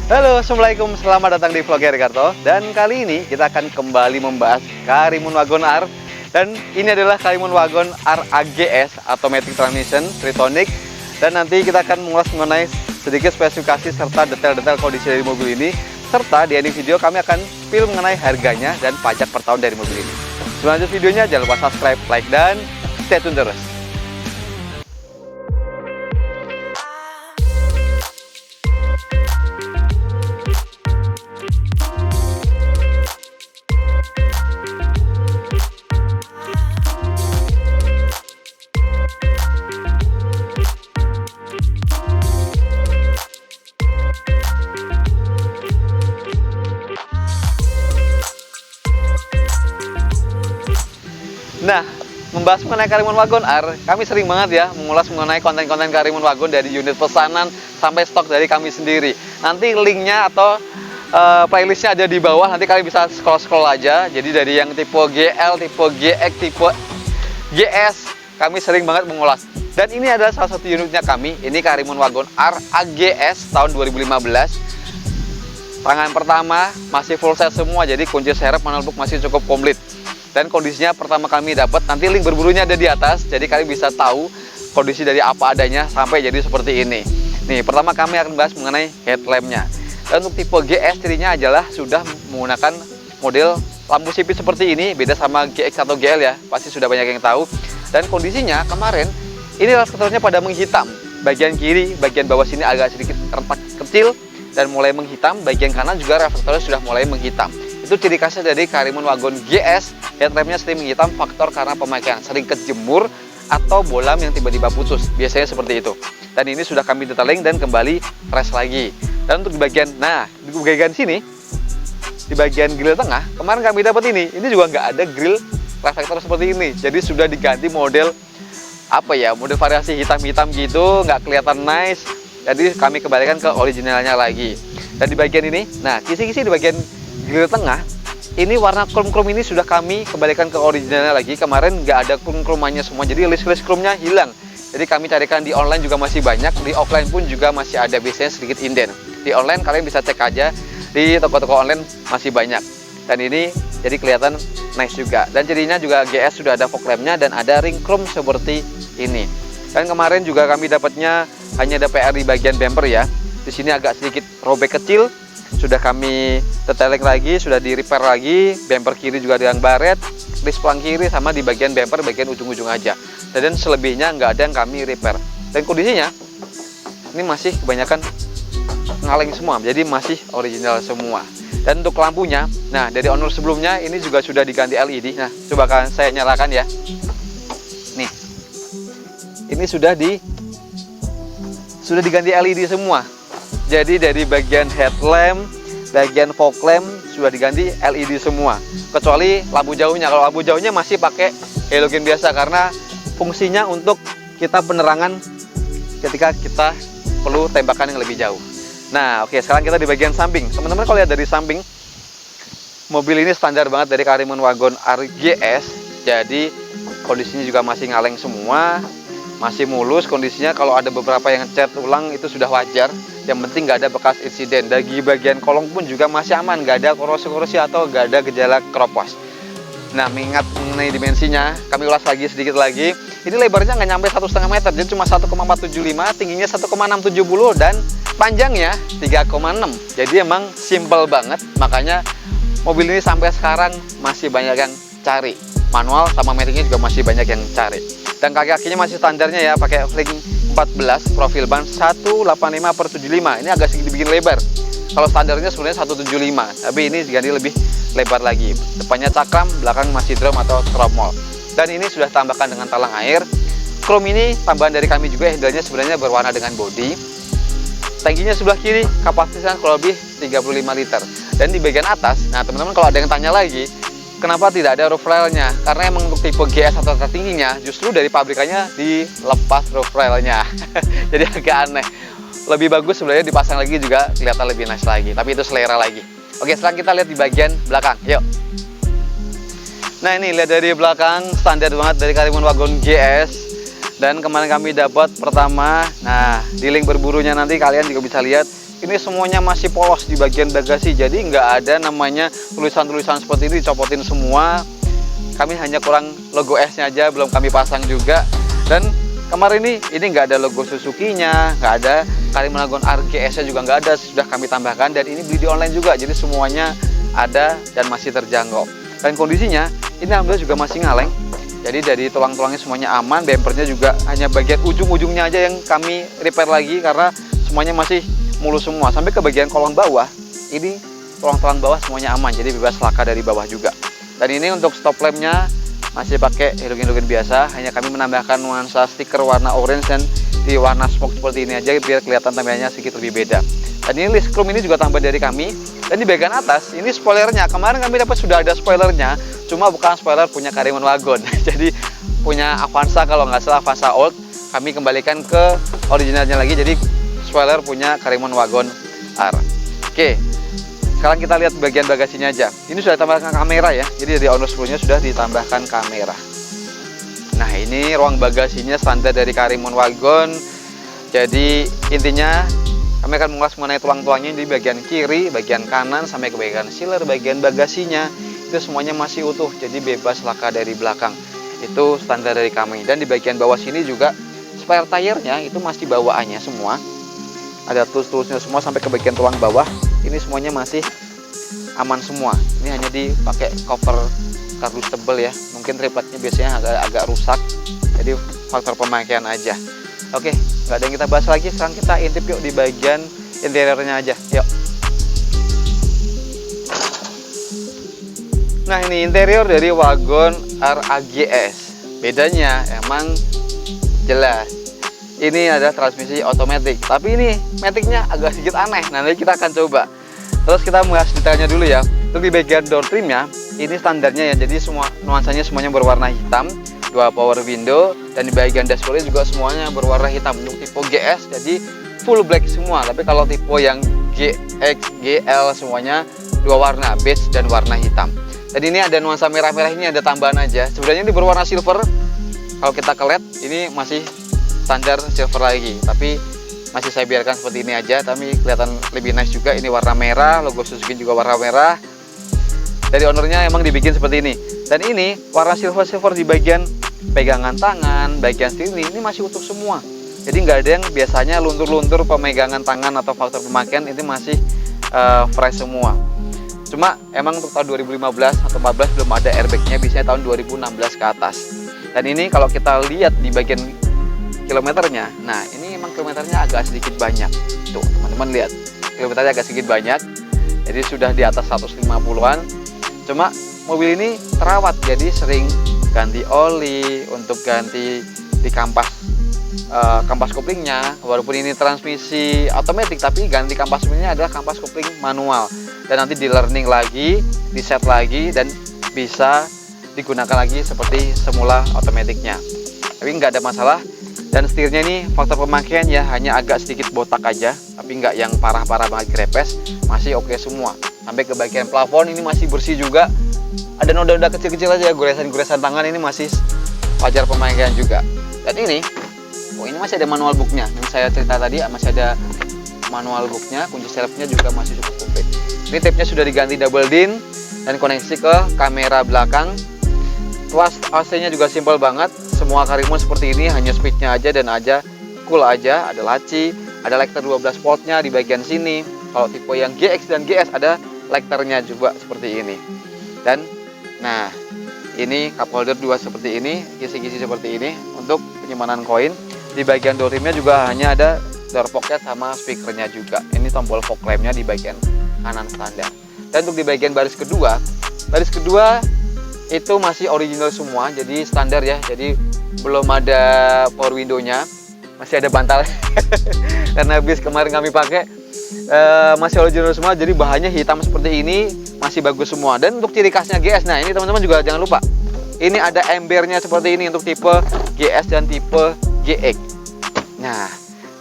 Halo, Assalamualaikum, selamat datang di vlog Ricardo. Dan kali ini kita akan kembali membahas Karimun Wagon R. Dan ini adalah Karimun Wagon R AGS, Automatic Transmission, Tritonic. Dan nanti kita akan mengulas mengenai sedikit spesifikasi serta detail-detail kondisi dari mobil ini. Serta di ending video kami akan spill mengenai harganya dan pajak per tahun dari mobil ini. Sebelum lanjut videonya, jangan lupa subscribe, like, dan stay tune terus. Nah, membahas mengenai Karimun Wagon R, kami sering banget ya mengulas mengenai konten-konten Karimun Wagon dari unit pesanan sampai stok dari kami sendiri. Nanti linknya atau playlistnya ada di bawah, nanti kalian bisa scroll-scroll aja. Jadi dari yang tipe GL, tipe GX, tipe GS, kami sering banget mengulas. Dan ini adalah salah satu unitnya kami, ini Karimun Wagon R AGS tahun 2015. Tangan pertama masih full set semua, jadi kunci serep manual book masih cukup komplit. Dan kondisinya pertama kami dapat, nanti link berburunya ada di atas, jadi kalian bisa tahu kondisi dari apa adanya sampai jadi seperti ini. Nih, pertama kami akan bahas mengenai headlampnya. Dan untuk tipe GS cirinya adalah sudah menggunakan model lampu sipit seperti ini, beda sama GX atau GL ya, pasti sudah banyak yang tahu. Dan kondisinya kemarin ini reflektornya pada menghitam, bagian kiri, bagian bawah sini agak sedikit retak kecil dan mulai menghitam, bagian kanan juga reflektornya sudah mulai menghitam. Itu ciri khasnya dari Karimun Wagon GS, headlampnya sering menghitam, faktor karena pemakaian sering kejemur atau bolam yang tiba-tiba putus, biasanya seperti itu. Dan ini sudah kami detailing dan kembali fresh lagi. Dan untuk di bagian, di bagian sini, di bagian grill tengah, kemarin kami dapat ini juga nggak ada grill reflektor seperti ini, jadi sudah diganti model model variasi hitam-hitam gitu, nggak kelihatan nice, jadi kami kembalikan ke originalnya lagi. Dan di bagian ini, kisi-kisi di bagian grill tengah ini warna chrome ini sudah kami kembalikan ke originalnya lagi. Kemarin nggak ada chrome-chromannya semua, jadi list chrome-nya hilang. Jadi kami carikan di online juga masih banyak, di offline pun juga masih ada, biasanya sedikit inden. Di online kalian bisa cek aja, di toko-toko online masih banyak. Dan ini jadi kelihatan nice juga. Dan cirinya juga GS sudah ada fog lamp-nya dan ada ring chrome seperti ini. Dan kemarin juga kami dapatnya hanya ada PR di bagian bumper ya. Di sini agak sedikit robek kecil. Sudah kami detailing lagi, sudah di repair lagi. Bumper kiri juga ada yang baret, list pelang kiri sama di bagian bumper bagian ujung-ujung aja. Dan selebihnya nggak ada yang kami repair. Dan kondisinya ini masih kebanyakan ngaleng semua, jadi masih original semua. Dan untuk lampunya, dari owner sebelumnya ini juga sudah diganti LED. Coba saya nyalakan ya. Nih, ini sudah diganti LED semua. Jadi dari bagian headlamp, bagian fog lamp sudah diganti LED semua. Kecuali lampu jauhnya. Kalau lampu jauhnya masih pakai halogen biasa karena fungsinya untuk kita penerangan ketika kita perlu tembakan yang lebih jauh. Oke, sekarang kita di bagian samping. Teman-teman kalau lihat dari samping, mobil ini standar banget dari Karimun Wagon R GS. Jadi kondisinya juga masih ngaleng semua, masih mulus kondisinya. Kalau ada beberapa yang cat ulang itu sudah wajar. Yang penting nggak ada bekas insiden. Dari bagian kolong pun juga masih aman, nggak ada korosi-korosi atau nggak ada gejala keropos. Mengingat mengenai dimensinya, kami ulas lagi sedikit lagi. Ini lebarnya nggak nyampe 1,5 meter, jadi cuma 1,475, tingginya 1,670 dan panjangnya 3,6. Jadi emang simple banget, makanya mobil ini sampai sekarang masih banyak yang cari. Manual sama metiknya juga masih banyak yang cari. Dan kaki-kakinya masih standarnya ya, pakai ring 14, profil ban 185/75. Ini agak sedikit dibikin lebar. Kalau standarnya sebenarnya 175, tapi ini diganti lebih lebar lagi. Depannya cakram, belakang masih drum atau tromol. Dan ini sudah tambahkan dengan talang air. Chrome ini tambahan dari kami juga, handle-nya sebenarnya berwarna dengan body. Tangkinya sebelah kiri, kapasitasnya kurang lebih 35 liter. Dan di bagian atas, teman-teman kalau ada yang tanya lagi, kenapa tidak ada roof rail-nya? Karena emang untuk tipe GS atau tertingginya, justru dari pabrikannya dilepas roof rail-nya. Jadi agak aneh. Lebih bagus sebenarnya dipasang lagi juga kelihatan lebih nice lagi. Tapi itu selera lagi. Oke, sekarang kita lihat di bagian belakang. Yuk. Nah, ini lihat dari belakang, standar banget dari Karimun Wagon GS. Dan kemarin kami dapat pertama, nah di link berburunya nanti kalian juga bisa lihat ini semuanya masih polos di bagian bagasi, jadi nggak ada namanya tulisan-tulisan seperti ini dicopotin semua. Kami hanya kurang logo S-nya aja, belum kami pasang juga. Dan kemarin ini nggak ada logo Suzuki-nya, nggak ada, Karimun Wagon R GS-nya juga nggak ada, sudah kami tambahkan. Dan ini beli di online juga, jadi semuanya ada dan masih terjangkau. Dan kondisinya ini alhamdulillah juga masih ngaleng. Jadi dari tulang-tulangnya semuanya aman, bempernya juga hanya bagian ujung-ujungnya aja yang kami repair lagi karena semuanya masih mulus semua. Sampai ke bagian kolong bawah, ini tulang-tulang bawah semuanya aman, jadi bebas laka dari bawah juga. Dan ini untuk stop lampnya masih pakai halogen biasa, hanya kami menambahkan nuansa stiker warna orange dan di warna smoke seperti ini aja biar kelihatan tampilannya sedikit lebih beda. Dan ini list chrome ini juga tambah dari kami. Dan di bagian atas ini spoilernya, kemarin kami dapat sudah ada spoilernya, cuma bukan spoiler punya Karimun Wagon. Jadi punya Avanza, kalau nggak salah Avanza Old, kami kembalikan ke originalnya lagi, jadi spoiler punya Karimun Wagon R. Oke, sekarang kita lihat bagian bagasinya aja. Ini sudah ditambahkan kamera ya, jadi dari owner sebelumnya sudah ditambahkan kamera. Nah, ini ruang bagasinya standar dari Karimun Wagon. Jadi intinya kami akan mengulas mengenai tulang-tulangnya di bagian kiri, bagian kanan, sampai ke bagian sealer, bagian bagasinya. Itu semuanya masih utuh, jadi bebas laka dari belakang. Itu standar dari kami. Dan di bagian bawah sini juga spare tire-nya itu masih bawaannya semua. Ada tools-toolsnya semua sampai ke bagian tulang bawah. Ini semuanya masih aman semua. Ini hanya dipakai cover kardus tebel ya. Mungkin tripletnya biasanya agak rusak. Jadi faktor pemakaian aja. Oke, nggak ada yang kita bahas lagi. Sekarang kita intip yuk di bagian interiornya aja. Yuk. Nah, ini interior dari Wagon R AGS. Bedanya emang jelas. Ini ada transmisi otomatis, tapi ini maticnya agak sedikit aneh. Nanti kita akan coba. Terus kita bahas detailnya dulu ya. Untuk di bagian door trimnya, ini standarnya ya. Jadi semua nuansanya semuanya berwarna hitam, 2 power window, dan di bagian dashboardnya juga semuanya berwarna hitam. Untuk tipe GS jadi full black semua. Tapi kalau tipe yang GX, GL semuanya 2 warna, beige dan warna hitam. Dan ini ada nuansa merah-merah, ini ada tambahan aja. Sebenarnya ini berwarna silver. Kalau kita ke LED ini masih standar silver lagi, tapi masih saya biarkan seperti ini aja. Tapi kelihatan lebih nice juga. Ini warna merah, logo Suzuki juga warna merah. Dari ownernya emang dibikin seperti ini. Dan ini warna silver di bagian pegangan tangan, bagian steering ini masih utuh semua. Jadi nggak ada yang biasanya luntur-luntur pemegangan tangan atau faktor pemakaian, ini masih fresh semua. Cuma emang untuk tahun 2015 atau 14 belum ada airbagnya, biasanya tahun 2016 ke atas. Dan ini kalau kita lihat di bagian kilometernya, nah ini emang kilometernya agak sedikit banyak. Tuh teman-teman lihat, kilometernya agak sedikit banyak. Jadi sudah di atas 150-an. Cuma mobil ini terawat, jadi sering ganti oli, untuk ganti di kampas koplingnya. Walaupun ini transmisi otomatis, tapi ganti kampas koplingnya adalah kampas kopling manual. Dan nanti di learning lagi, di set lagi, dan bisa digunakan lagi seperti semula otomatiknya. Tapi nggak ada masalah. Dan setirnya ini faktor pemakaian ya hanya agak sedikit botak aja, tapi nggak yang parah-parah banget grepes, masih oke semua. Sampai ke bagian plafon ini masih bersih juga. Ada noda-noda kecil-kecil aja, goresan-goresan tangan, ini masih wajar pemakaian juga. Dan ini, ini masih ada manual booknya. Yang saya cerita tadi masih ada manual booknya, kunci selfnya juga masih cukup komplit. Ini tape-nya sudah diganti double din dan koneksi ke kamera belakang. Tuas AC-nya juga simpel banget. Semua Karimun seperti ini, hanya speednya aja dan aja cool aja. Ada laci, ada lighter 12 voltnya di bagian sini. Kalau tipe yang GX dan GS ada lighternya juga seperti ini. Dan nah ini cup holder 2 seperti ini, kisi-kisi seperti ini untuk penyimpanan koin. Di bagian door trimnya juga hanya ada door pocket sama speakernya juga. Ini tombol fog lampnya di bagian kanan standar. Dan untuk di bagian baris kedua itu masih original semua, jadi standar ya. Jadi belum ada power window-nya, masih ada bantal karena habis kemarin kami pakai. Masih original semua, jadi bahannya hitam seperti ini, masih bagus semua. Dan untuk ciri khasnya GS, nah ini teman-teman juga jangan lupa, ini ada embernya seperti ini untuk tipe GS dan tipe GX. Nah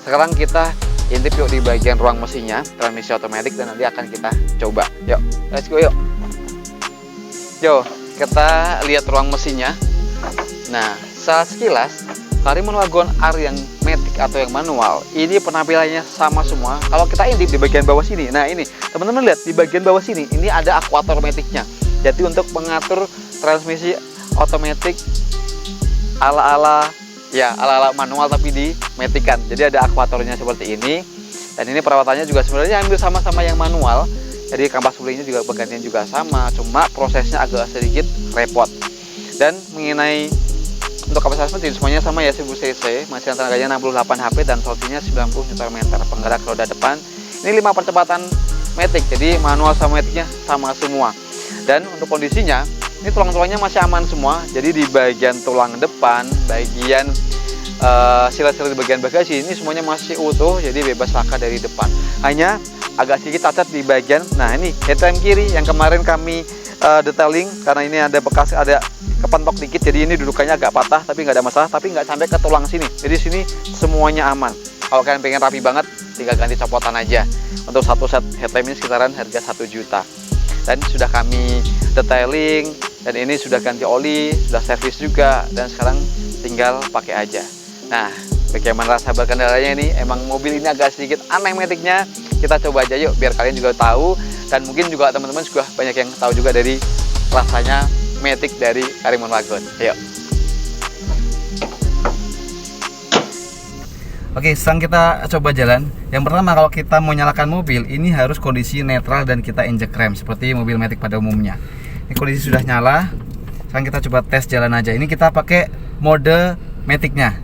sekarang kita intip yuk di bagian ruang mesinnya, transmisi otomatis, dan nanti akan kita coba. Yuk, let's go yuk. Yo, kita lihat ruang mesinnya. Nah, sekilas Karimun Wagon R yang matic atau yang manual ini penampilannya sama semua. Kalau kita intip di bagian bawah sini, nah ini teman-teman lihat di bagian bawah sini, ini ada akuator maticnya. Jadi untuk mengatur transmisi otomatis ala-ala manual tapi di matikan. Jadi ada akuatornya seperti ini. Dan ini perawatannya juga sebenarnya hampir sama-sama yang manual. Jadi kampas pulingnya juga penggantian juga sama, cuma prosesnya agak sedikit repot. Dan mengenai untuk kapasitas mesin semuanya sama ya, 1000 cc, masih tenaganya 68 HP dan torsinya 90 Nm. Penggerak roda depan ini 5 percepatan matic, jadi manual sama maticnya sama semua. Dan untuk kondisinya ini tulang-tulangnya masih aman semua. Jadi di bagian tulang depan, bagian silat-silat di bagian bagasi ini semuanya masih utuh, jadi bebas laka dari depan. Hanya agak sedikit cacat di bagian, nah ini headlamp kiri yang kemarin kami detailing karena ini ada bekas, ada kepentok dikit, jadi ini dudukannya agak patah tapi nggak ada masalah, tapi nggak sampai ke tulang sini. Jadi sini semuanya aman. Kalau kalian pengen rapi banget, tinggal ganti copotan aja. Untuk satu set headlamp ini sekitaran harga 1 juta. Dan sudah kami detailing, dan ini sudah ganti oli, sudah servis juga, dan sekarang tinggal pakai aja. Nah, bagaimana rasa berkendaranya ini? Emang mobil ini agak sedikit aneh maticnya. Kita coba aja yuk, biar kalian juga tahu. Dan mungkin juga teman-teman juga banyak yang tahu juga dari rasanya matic dari Karimun Wagon. Ayo. Oke, sekarang kita coba jalan. Yang pertama, kalau kita mau nyalakan mobil, ini harus kondisi netral dan kita injek rem seperti mobil matic pada umumnya. Ini kondisi sudah nyala. Sekarang kita coba tes jalan aja. Ini kita pakai mode maticnya.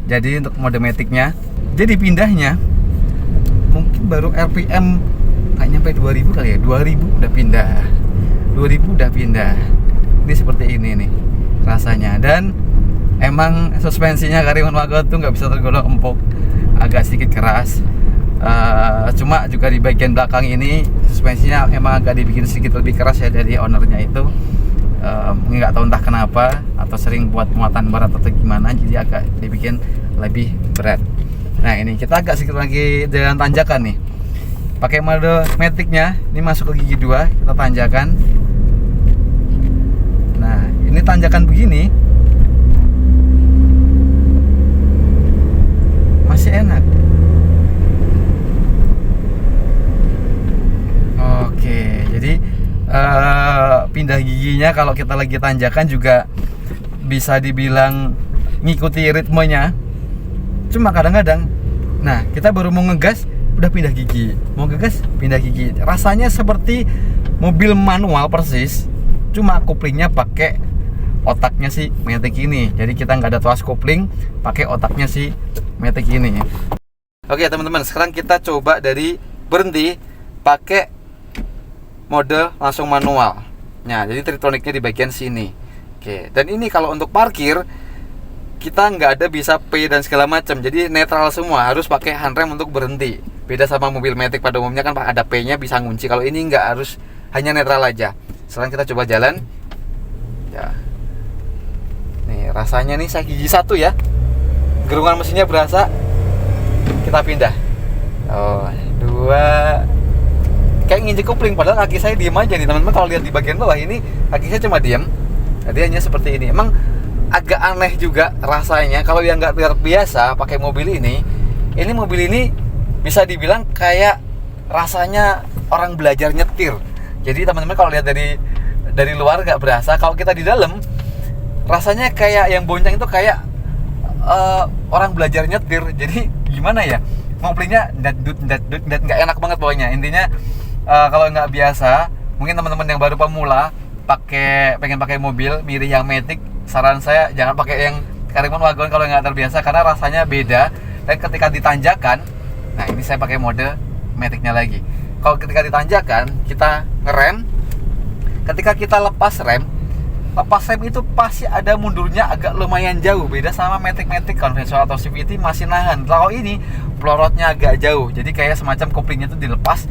Jadi untuk mode maticnya, jadi pindahnya mungkin baru RPM nggak nyampe 2000 kali ya, 2000 udah pindah, 2000 udah pindah. Ini seperti ini nih rasanya. Dan emang suspensinya Karimun Wagon tuh nggak bisa tergolong empuk, agak sedikit keras. Cuma juga di bagian belakang ini suspensinya emang agak dibikin sedikit lebih keras ya dari ownernya itu. Mungkin nggak tahu entah kenapa, atau sering buat muatan berat atau gimana, jadi agak dibikin lebih berat. Nah ini kita agak sedikit lagi jalan tanjakan nih, pakai mode maticnya. Ini masuk ke gigi 2, kita tanjakan. Nah ini tanjakan begini masih enak. Oke, jadi pindah giginya kalau kita lagi tanjakan juga bisa dibilang ngikuti ritmenya. Cuma kadang-kadang, nah kita baru mau ngegas udah pindah gigi, mau ngegas pindah gigi. Rasanya seperti mobil manual persis, cuma koplingnya pakai otaknya si matic ini. Jadi kita nggak ada tuas kopling, pakai otaknya si matic ini. Oke teman-teman, sekarang kita coba dari berhenti pakai mode langsung manual. Nah, jadi triptoniknya di bagian sini. Oke, dan ini kalau untuk parkir kita nggak ada bisa P dan segala macam. Jadi netral semua, harus pakai handrem untuk berhenti. Beda sama mobil matic pada umumnya kan ada P-nya bisa ngunci. Kalau ini nggak, harus hanya netral aja. Sekarang kita coba jalan. Ya. Nih, rasanya nih saya gigi 1 ya. Gerungan mesinnya berasa. Kita pindah. Oh, 2. Kayak nginjek kopling, padahal kaki saya diem aja nih teman-teman. Kalau lihat di bagian bawah ini kaki saya cuma diem. Jadi hanya seperti ini. Emang agak aneh juga rasanya kalau yang nggak terbiasa pakai mobil ini mobil ini bisa dibilang kayak rasanya orang belajar nyetir. Jadi teman-teman kalau lihat dari luar nggak berasa, kalau kita di dalam rasanya kayak yang bonceng itu kayak orang belajar nyetir. Jadi gimana ya, mobilnya dat nggak enak banget pokoknya. Intinya kalau nggak biasa, mungkin teman-teman yang baru pemula pengen pakai mobil mirip yang matic, saran saya jangan pakai yang Karimun Wagon kalau nggak terbiasa, karena rasanya beda. Dan ketika ditanjakan, nah ini saya pakai mode maticnya lagi. Kalau ketika ditanjakan kita ngerem, ketika kita lepas rem itu pasti ada mundurnya agak lumayan jauh. Beda sama matic konvensional atau CVT masih nahan. Kalau ini pelorotnya agak jauh, jadi kayak semacam koplingnya itu dilepas,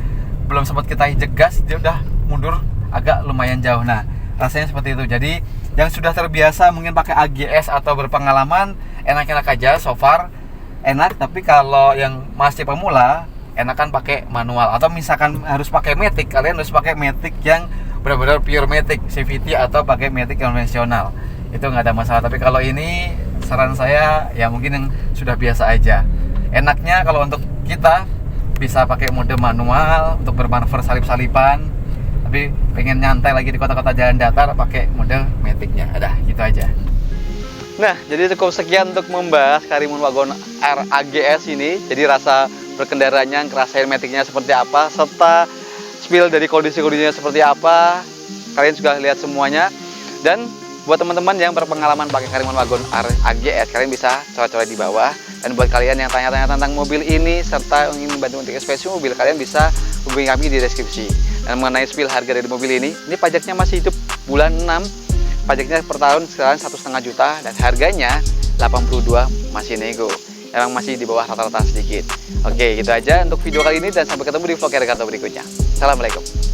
belum sempat kita injek gas dia udah mundur agak lumayan jauh. Nah rasanya seperti itu. Jadi yang sudah terbiasa mungkin pakai AGS atau berpengalaman enak-enak aja, so far enak. Tapi kalau yang masih pemula enakan pakai manual, atau misalkan harus pakai matic, kalian harus pakai matic yang benar-benar pure matic, CVT atau pakai matic konvensional, itu nggak ada masalah. Tapi kalau ini saran saya ya mungkin yang sudah biasa aja. Enaknya kalau untuk kita bisa pakai mode manual untuk bermanuver salip-salipan, tapi pengen nyantai lagi di kota-kota jalan datar pakai mode matic-nya. Ada gitu aja. Nah, jadi cukup sekian untuk membahas Karimun Wagon R AGS ini. Jadi rasa berkendaranya, ngerasain matic-nya seperti apa, serta spill dari kondisi-kondisinya seperti apa. Kalian sudah lihat semuanya. Dan buat teman-teman yang berpengalaman pakai Karimun Wagon R AGS, kalian bisa coret-coret di bawah. Dan buat kalian yang tanya-tanya tentang mobil ini serta ingin membantu untuk inspeksi mobil, kalian bisa hubungi kami di deskripsi. Dan mengenai spill harga dari mobil ini pajaknya masih hidup bulan 6. Pajaknya per tahun sekarang 1,5 juta dan harganya 82 masih nego. Emang masih di bawah rata-rata sedikit. Oke, gitu aja untuk video kali ini dan sampai ketemu di vlog Jakarta berikutnya. Assalamualaikum.